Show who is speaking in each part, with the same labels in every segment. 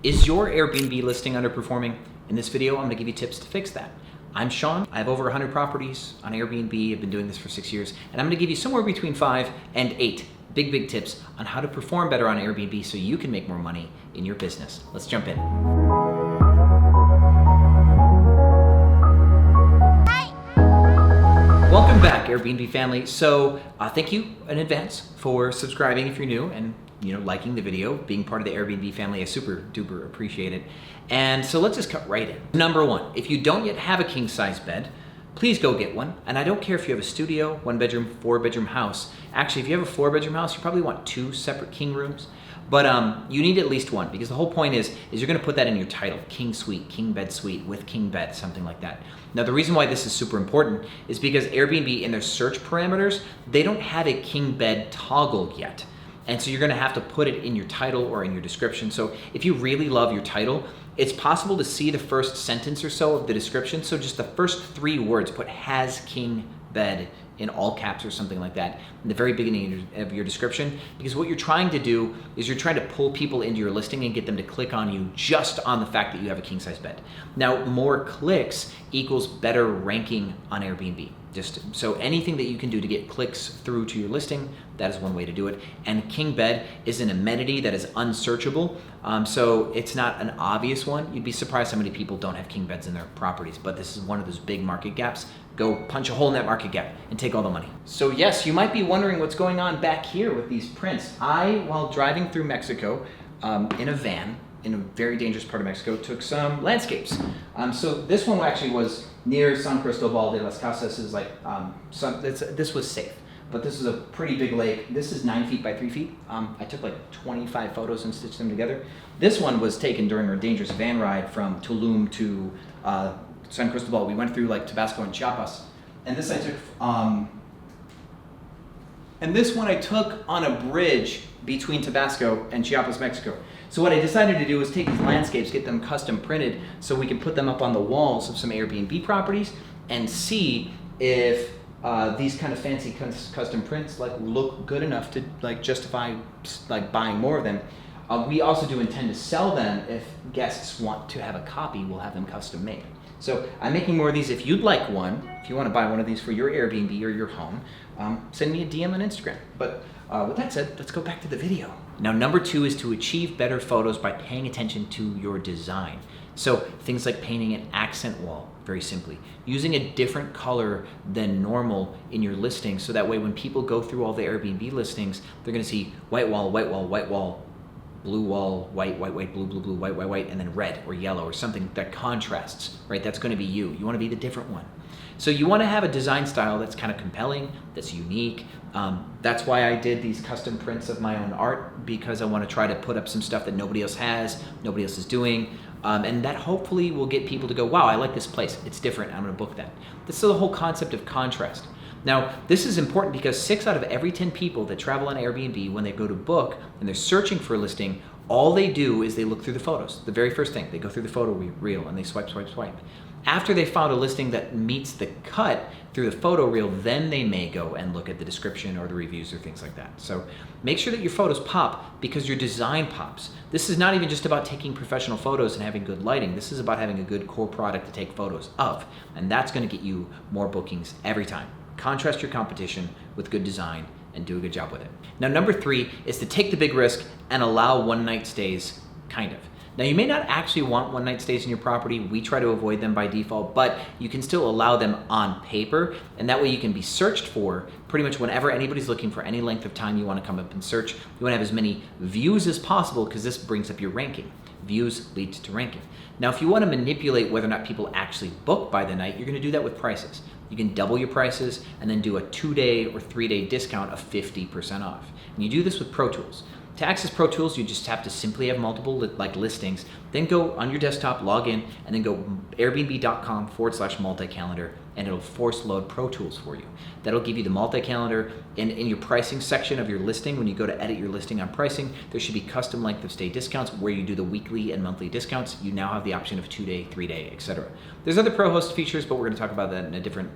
Speaker 1: Is your Airbnb listing underperforming? In this video, I'm gonna give you tips to fix that. I'm Sean. I have over 100 properties on Airbnb. I've been doing this for 6 years, and I'm gonna give you somewhere between 5 and 8 big tips on how to perform better on Airbnb so you can make more money in your business. Let's jump in. Welcome back, Airbnb family. So thank you in advance for subscribing if you're new and liking the video, being part of the Airbnb family. I super duper appreciate it. And so let's just cut right in. Number one, if you don't yet have a king size bed, please go get one. And I don't care if you have a studio, 1 bedroom, 4 bedroom house. Actually, if you have a 4 bedroom house, you probably want 2 separate king rooms. But you need at least one, because the whole point is you're gonna put that in your title: king suite, king bed suite with king bed, something like that. Now the reason why this is super important is because Airbnb, in their search parameters, they don't have a king bed toggle yet. And so you're gonna have to put it in your title or in your description. So if you really love your title, it's possible to see the first sentence or so of the description. So just the first 3 words, put "has king bed" in all caps or something like that in the very beginning of your description, because what you're trying to do is you're trying to pull people into your listing and get them to click on you just on the fact that you have a king size bed. Now, more clicks equals better ranking on Airbnb. So anything that you can do to get clicks through to your listing, that is one way to do it. And king bed is an amenity that is unsearchable, so it's not an obvious one. You'd be surprised how many people don't have king beds in their properties, but this is one of those big market gaps. Go punch a hole in that market gap and take all the money. So yes, you might be wondering what's going on back here with these prints. While driving through Mexico in a van, in a very dangerous part of Mexico, took some landscapes. So this one actually was near San Cristobal de las Casas. Is like this was safe, but this is a pretty big lake. This is 9 feet by 3 feet. I took like 25 photos and stitched them together. This one was taken during our dangerous van ride from Tulum to San Cristobal. We went through like Tabasco and Chiapas, and this I took. And this one I took on a bridge between Tabasco and Chiapas, Mexico. So what I decided to do was take these landscapes, get them custom printed so we can put them up on the walls of some Airbnb properties and see if these kind of fancy custom prints look good enough to justify buying more of them. We also do intend to sell them. If guests want to have a copy, we'll have them custom made. So I'm making more of these. If you'd like one, if you want to buy one of these for your Airbnb or your home, send me a DM on Instagram. But with that said, let's go back to the video. Now, number 2 is to achieve better photos by paying attention to your design. So things like painting an accent wall, very simply. Using a different color than normal in your listing, so that way when people go through all the Airbnb listings, they're gonna see white wall, white wall, white wall, blue wall, white, white, white, blue, blue, blue, white, white, white, and then red or yellow or something that contrasts, right? That's gonna be you. You wanna be the different one. So you wanna have a design style that's kind of compelling, that's unique. That's why I did these custom prints of my own art, because I wanna try to put up some stuff that nobody else has, nobody else is doing, and that hopefully will get people to go, wow, I like this place, it's different, I'm gonna book that. This is the whole concept of contrast. Now, this is important because 6 out of every 10 people that travel on Airbnb, when they go to book and they're searching for a listing, all they do is they look through the photos. The very first thing, they go through the photo reel and they swipe, swipe, swipe. After they found a listing that meets the cut through the photo reel, then they may go and look at the description or the reviews or things like that. So make sure that your photos pop because your design pops. This is not even just about taking professional photos and having good lighting. This is about having a good core product to take photos of, and that's gonna get you more bookings every time. Contrast your competition with good design and do a good job with it. Now, number 3 is to take the big risk and allow one-night stays, kind of. Now, you may not actually want one-night stays in your property. We try to avoid them by default, but you can still allow them on paper, and that way you can be searched for pretty much whenever anybody's looking for any length of time you want to come up and search. You want to have as many views as possible because this brings up your ranking. Views leads to ranking. Now, if you want to manipulate whether or not people actually book by the night, you're going to do that with prices. You can double your prices and then do a 2-day or 3-day discount of 50% off. And you do this with Pro Tools. To access Pro Tools, you just have to simply have multiple listings, then go on your desktop, log in, and then go airbnb.com/multi-calendar, and it'll force load Pro Tools for you. That'll give you the multi-calendar. In your pricing section of your listing, when you go to edit your listing on pricing, there should be custom length of stay discounts where you do the weekly and monthly discounts. You now have the option of 2-day, 3-day, etc. There's other Pro Host features, but we're going to talk about that in a different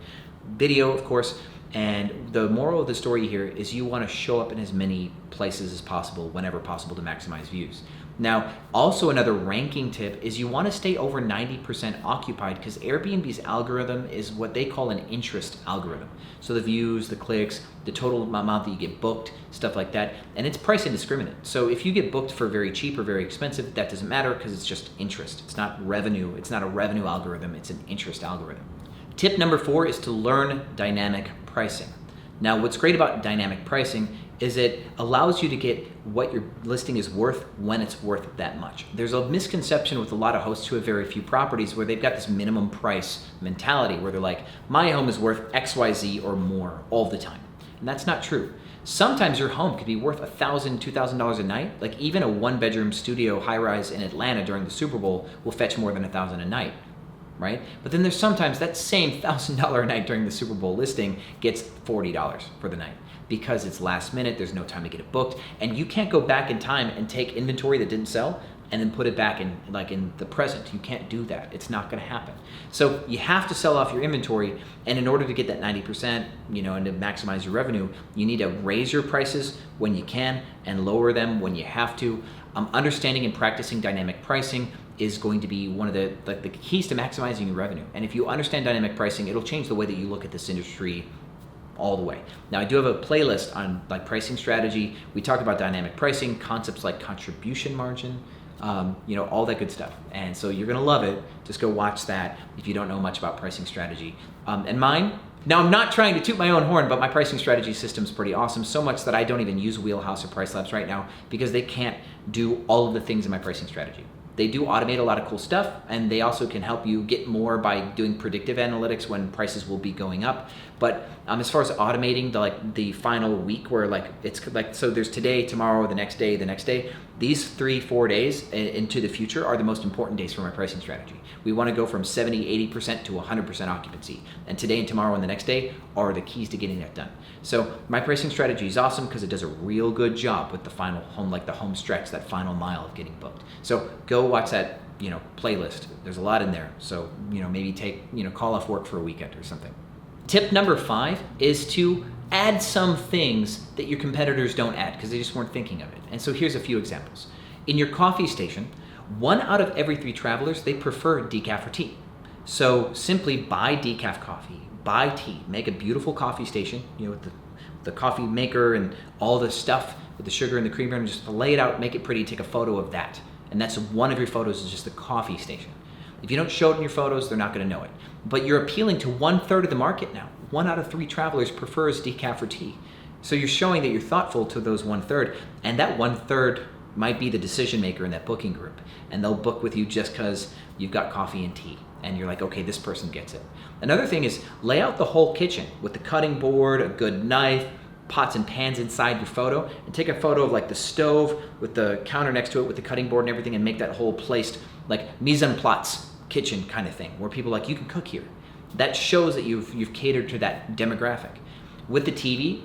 Speaker 1: video, of course. And the moral of the story here is you want to show up in as many places as possible, whenever possible, to maximize views. Now, also another ranking tip is you want to stay over 90% occupied, because Airbnb's algorithm is what they call an interest algorithm. So the views, the clicks, the total amount that you get booked, stuff like that, and it's price indiscriminate. So if you get booked for very cheap or very expensive, that doesn't matter because it's just interest. It's not revenue. It's not a revenue algorithm. It's an interest algorithm. Tip number 4 is to learn dynamic pricing. Now, what's great about dynamic pricing is it allows you to get what your listing is worth when it's worth that much. There's a misconception with a lot of hosts who have very few properties where they've got this minimum price mentality where they're like, my home is worth XYZ or more all the time. And that's not true. Sometimes your home could be worth $1,000, $2,000 a night. Like even a 1-bedroom studio high-rise in Atlanta during the Super Bowl will fetch more than $1,000 a night. Right? But then there's sometimes that same $1,000 a night during the Super Bowl listing gets $40 for the night because it's last minute, there's no time to get it booked, and you can't go back in time and take inventory that didn't sell and then put it back in the present. You can't do that. It's not going to happen. So you have to sell off your inventory, and in order to get that 90%, and to maximize your revenue, you need to raise your prices when you can and lower them when you have to. Understanding and practicing dynamic pricing is going to be one of the keys to maximizing your revenue. And if you understand dynamic pricing, it'll change the way that you look at this industry all the way. Now, I do have a playlist on pricing strategy. We talk about dynamic pricing, concepts like contribution margin, all that good stuff. And so you're gonna love it. Just go watch that if you don't know much about pricing strategy. And mine, now I'm not trying to toot my own horn, but my pricing strategy system's pretty awesome, so much that I don't even use Wheelhouse or Price Labs right now because they can't do all of the things in my pricing strategy. They do automate a lot of cool stuff, and they also can help you get more by doing predictive analytics when prices will be going up. But as far as automating the final week where so there's today, tomorrow, the next day, these 3-4 days into the future are the most important days for my pricing strategy. We want to go from 70-80% to 100% occupancy. And today and tomorrow and the next day are the keys to getting that done. So my pricing strategy is awesome because it does a real good job with the final home, the home stretch, that final mile of getting booked. So go watch that, playlist. There's a lot in there. So, maybe call off work for a weekend or something. Tip number 5 is to add some things that your competitors don't add because they just weren't thinking of it. And so here's a few examples. In your coffee station, 1 out of every 3 travelers, they prefer decaf or tea. So simply buy decaf coffee, buy tea, make a beautiful coffee station, with the coffee maker and all the stuff with the sugar and the creamer, and just lay it out, make it pretty, take a photo of that. And that's one of your photos is just the coffee station. If you don't show it in your photos, they're not going to know it. But you're appealing to 1/3 of the market now. 1 out of 3 travelers prefers decaf or tea. So you're showing that you're thoughtful to those 1/3, and that 1/3 might be the decision maker in that booking group. And they'll book with you just because you've got coffee and tea. And you're like, okay, this person gets it. Another thing is lay out the whole kitchen with the cutting board, a good knife, pots and pans inside your photo, and take a photo of the stove with the counter next to it with the cutting board and everything, and make that whole place mise en place kitchen kind of thing where people you can cook here. That shows that you've catered to that demographic. With the TV,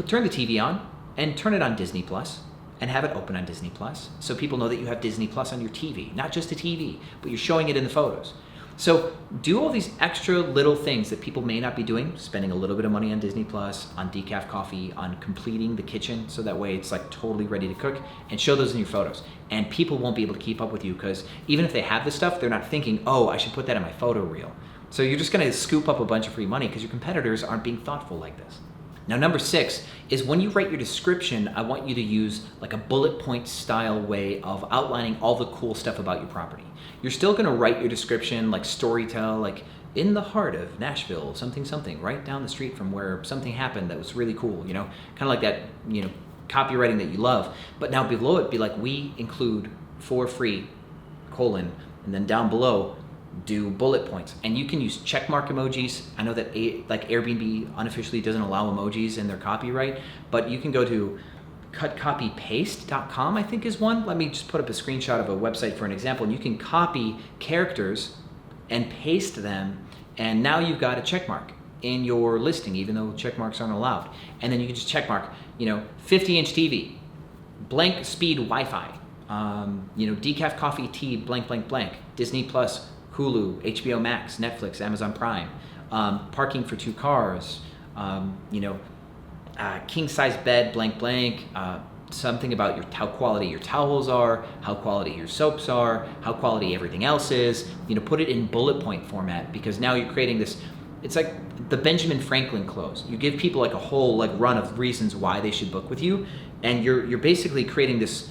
Speaker 1: turn the TV on and turn it on Disney Plus and have it open on Disney Plus so people know that you have Disney Plus on your TV, not just a TV, but you're showing it in the photos. So do all these extra little things that people may not be doing, spending a little bit of money on Disney Plus, on decaf coffee, on completing the kitchen so that way it's totally ready to cook, and show those in your photos. And people won't be able to keep up with you because even if they have this stuff, they're not thinking, oh, I should put that in my photo reel. So you're just gonna scoop up a bunch of free money because your competitors aren't being thoughtful like this. Now, number 6 is when you write your description, I want you to use a bullet point style way of outlining all the cool stuff about your property. You're still gonna write your description storytell, in the heart of Nashville, something, right down the street from where something happened that was really cool, kind of like that, copywriting that you love. But now below it, be we include for free, and then down below, do bullet points. And you can use checkmark emojis. I know that Airbnb unofficially doesn't allow emojis in their copyright, but you can go to cutcopypaste.com, I think is one. Let me just put up a screenshot of a website for an example, and you can copy characters and paste them, and now you've got a checkmark in your listing, even though checkmarks aren't allowed. And then you can just checkmark, 50-inch TV, blank speed Wi-Fi, decaf coffee, tea, blank, blank, blank, Disney Plus, Hulu, HBO Max, Netflix, Amazon Prime, parking for 2 cars, king size bed, blank, blank, something about how quality your towels are, how quality your soaps are, how quality everything else is. Put it in bullet point format, because now you're creating this. It's like the Benjamin Franklin close. You give people like a whole like run of reasons why they should book with you, and you're basically creating this.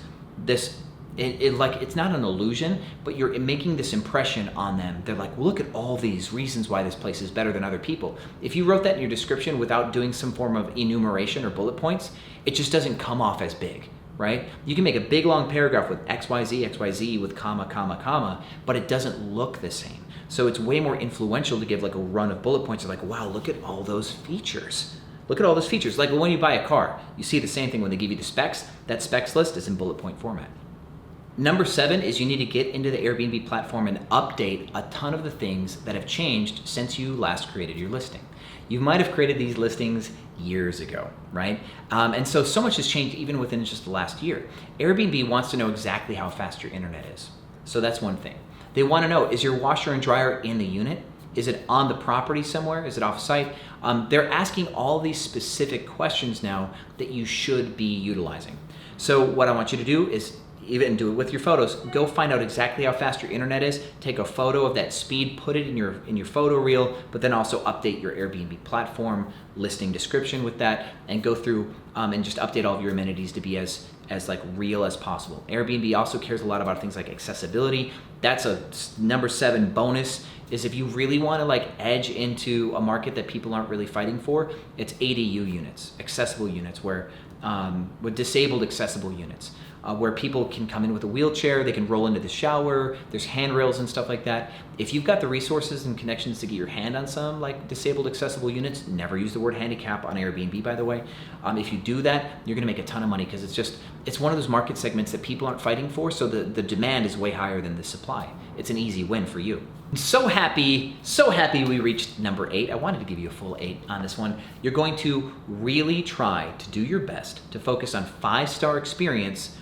Speaker 1: It's not an illusion, but you're making this impression on them. They're like, well, look at all these reasons why this place is better than other people. If you wrote that in your description without doing some form of enumeration or bullet points, it just doesn't come off as big, right? You can make a big long paragraph with XYZ, XYZ with comma, comma, comma, but it doesn't look the same. So it's way more influential to give like a run of bullet points. You're like, wow, look at all those features. Look at all those features. Like when you buy a car, you see the same thing when they give you the specs. That specs list is in bullet point format. Number 7 is you need to get into the Airbnb platform and update a ton of the things that have changed since you last created your listing. You might have created these listings years ago, right? And so much has changed even within just the last year. Airbnb wants to know exactly how fast your internet is. So that's one thing. They want to know, is your washer and dryer in the unit? Is it on the property somewhere? Is it off-site? They're asking all these specific questions now that you should be utilizing. So what I want you to do is, even do it with your photos, go find out exactly how fast your internet is, take a photo of that speed, put it in your photo reel, but then also update your Airbnb platform listing description with that, and go through and just update all of your amenities to be as like real as possible. Airbnb also cares a lot about things like accessibility. That's a number 7 bonus, is if you really want to like edge into a market that people aren't really fighting for, it's ADU units, accessible units, where with disabled accessible units. Where people can come in with a wheelchair, they can roll into the shower, there's handrails and stuff like that. If you've got the resources and connections to get your hand on some like disabled accessible units, never use the word handicap on Airbnb, by the way. If you do that, you're gonna make a ton of money, because it's one of those market segments that people aren't fighting for, so the demand is way higher than the supply. It's an easy win for you. I'm so happy we reached number 8. I wanted to give you a full 8 on this one. You're going to really try to do your best to focus on 5-star experience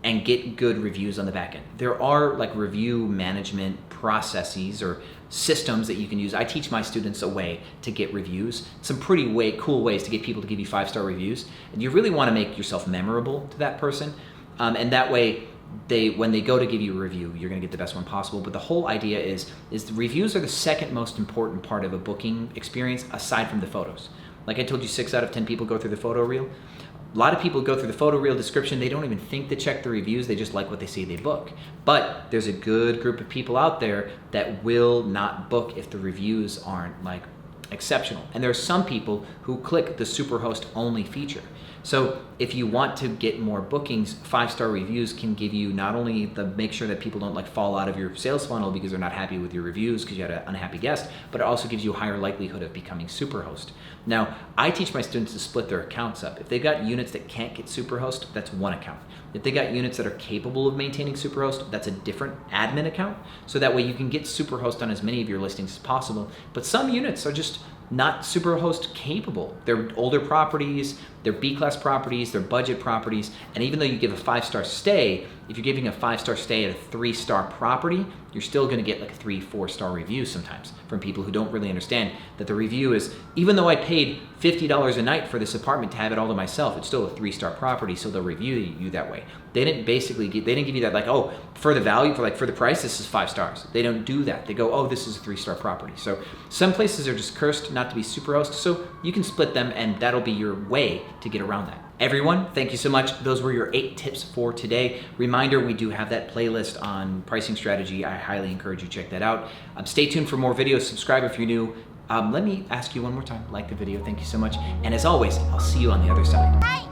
Speaker 1: and get good reviews on the back end. There are like review management processes or systems that you can use. I teach my students a way to get reviews, some pretty cool ways to get people to give you 5-star reviews. And you really want to make yourself memorable to that person. And that way, when they go to give you a review, you're gonna get the best one possible. But the whole idea is the reviews are the second most important part of a booking experience, aside from the photos. Like I told you, 6 out of 10 people go through the photo reel. A lot of people go through the photo reel description, they don't even think to check the reviews, they just like what they see, they book. But there's a good group of people out there that will not book if the reviews aren't like exceptional. And there are some people who click the Superhost only feature. So if you want to get more bookings, 5-star reviews can give you not only make sure that people don't like fall out of your sales funnel because they're not happy with your reviews because you had an unhappy guest, but it also gives you a higher likelihood of becoming Superhost. Now, I teach my students to split their accounts up. If they've got units that can't get Superhost, that's one account. If they got units that are capable of maintaining Superhost, that's a different admin account. So that way you can get Superhost on as many of your listings as possible. But some units are just not Superhost capable. They're older properties, they're B-class properties, they're budget properties, and even though you give a 5-star stay, if you're giving a 5-star stay at a 3-star property, you're still gonna get like 3-4-star reviews sometimes from people who don't really understand that the review is, even though I paid $50 a night for this apartment to have it all to myself, it's still a 3-star property, so they'll review you that way. They didn't give you that like, oh, for the value, for the price, this is 5 stars. They don't do that. They go, oh, this is a 3-star property. So some places are just cursed not to be Superhost, so you can split them and that'll be your way to get around that. Everyone, thank you so much. Those were your 8 tips for today. Reminder, we do have that playlist on pricing strategy. I highly encourage you to check that out. Stay tuned for more videos. Subscribe if you're new. Let me ask you one more time, like the video. Thank you so much. And as always, I'll see you on the other side.